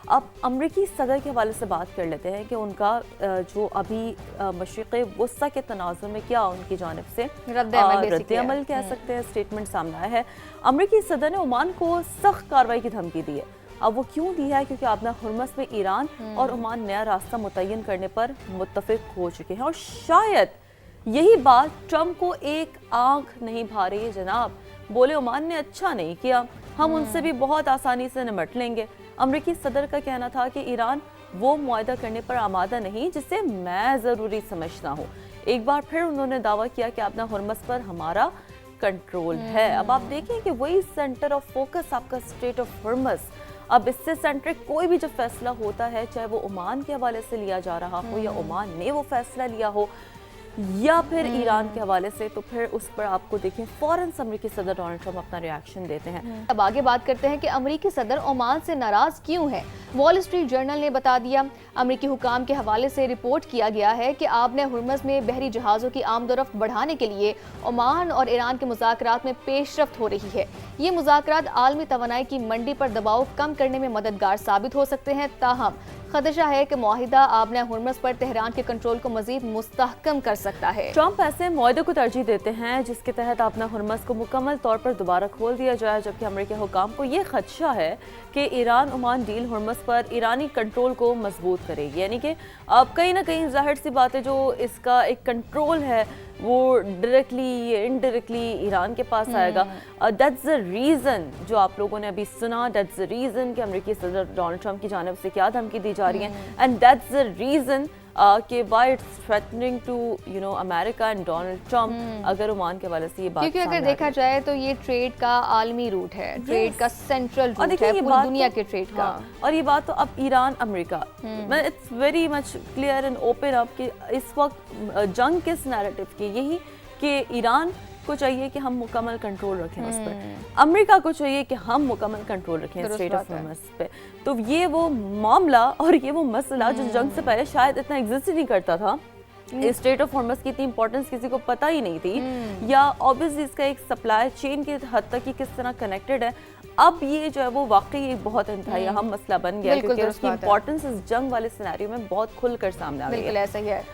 اب امریکی صدر کے حوالے سے بات کر لیتے ہیں کہ ان کا جو ابھی مشرق وسطیٰ کے تناظر میں کیا ان کی جانب سے رد عمل کہہ سکتے ہیں اسٹیٹمنٹ سامنے آیا ہے۔ امریکی صدر نے عمان کو سخت کارروائی کی دھمکی دی ہے۔ اب وہ کیوں دی ہے؟ کیونکہ آبنہ ہرمز میں ایران اور عمان نیا راستہ متعین کرنے پر متفق ہو چکے ہیں، اور شاید یہی بات ٹرمپ کو ایک آنکھ نہیں بھا رہی ہے جناب۔ بولے عمان نے اچھا نہیں کیا، ہم ان سے بھی بہت آسانی سے نمٹ لیں گے۔ امریکی صدر کا کہنا تھا کہ ایران وہ معاہدہ کرنے پر آمادہ نہیں جسے میں ضروری سمجھتا ہوں۔ ایک بار پھر انہوں نے دعویٰ کیا کہ آبنہ ہرمز پر ہمارا کنٹرول ہے۔ اب آپ دیکھیں کہ وہی سینٹر آف فوکس آپ کا اسٹریٹ آف ہرمز، اب اس سے سینٹرک کوئی بھی جو فیصلہ ہوتا ہے، چاہے وہ عمان کے حوالے سے لیا جا رہا ہو یا عمان نے وہ فیصلہ لیا ہو یا پھر ایران کے حوالے سے، تو پھر اس پر آپ کو دیکھیں فوراً امریکی صدر ڈونلڈ ٹرمپ اپنا ریاکشن دیتے ہیں۔ اب آگے بات کرتے ہیں کہ امریکی صدر عمان سے ناراض کیوں ہے۔ وال اسٹریٹ جرنل نے بتا دیا، امریکی حکام کے حوالے سے رپورٹ کیا گیا ہے کہ آبنہ ہرمز میں بحری جہازوں کی آمد و رفت بڑھانے کے لیے عمان اور ایران کے مذاکرات میں پیش رفت ہو رہی ہے۔ یہ مذاکرات عالمی توانائی کی منڈی پر دباؤ کم کرنے میں مددگار ثابت ہو سکتے ہیں، تاہم خدشہ ہے کہ معاہدہ آبنہ ہرمز پر تہران کے کنٹرول کو مزید مستحکم کر سکتا ہے۔ ٹرمپ ایسے معاہدے کو ترجیح دیتے ہیں جس کے تحت آبنہ ہرمز کو مکمل طور پر دوبارہ کھول دیا جائے، جبکہ امریکی حکام کو یہ خدشہ ہے کہ ایران عمان ڈیل ہرمز پر ایرانی کنٹرول کو مضبوط کرے گی، یعنی کہ اب کہیں نہ کہیں ظاہر سی بات ہے جو اس کا ایک کنٹرول ہے وہ ڈائریکٹلی یا انڈائریکٹلی ایران کے پاس آئے گا۔ دیٹس the ریزن جو آپ لوگوں نے ابھی سنا، دیٹس the ریزن کہ امریکی صدر ڈونلڈ ٹرمپ کی جانب سے کیا دھمکی دی جا رہی ہے، اینڈ دیٹس the ریزن کہ why it's threatening to America and Donald Trump اگر عمان کے حوالے سے یہ بات کیونکہ اگر دیکھا جائے تو یہ ٹریڈ کا عالمی روٹ ہے، ٹریڈ کا سینٹرل روٹ ہے پوری دنیا کے ٹریڈ کا، اور یہ بات تو اب ایران امریکہ it's very much clear and open up کہ اس وقت جنگ کس نیریٹو کی، یہی کہ ایران کو چاہیے کہ ہم مکمل کنٹرول رکھیں اس پر، امریکہ کو چاہیے کہ ہم مکمل کنٹرول رکھیں اسٹریٹ آف ہرمز پہ۔ تو یہ وہ معاملہ اور یہ وہ مسئلہ جو جنگ سے پہلے شاید اتنا ایگزسٹ ہی نہیں کرتا تھا، اسٹریٹ آف ہرمز کی اتنی امپورٹنس کسی کو پتہ ہی نہیں تھی، یا obviously اس کا ایک سپلائی چین کی حد تک کس طرح کنیکٹڈ ہے، اب یہ جو ہے وہ واقعی ایک بہت انتہائی اہم مسئلہ بن گیا کیونکہ اس کی امپورٹنس اس جنگ والے سینیریو میں بہت کھل کر سامنے آ گئی ہے۔ بالکل ایسا ہی ہے۔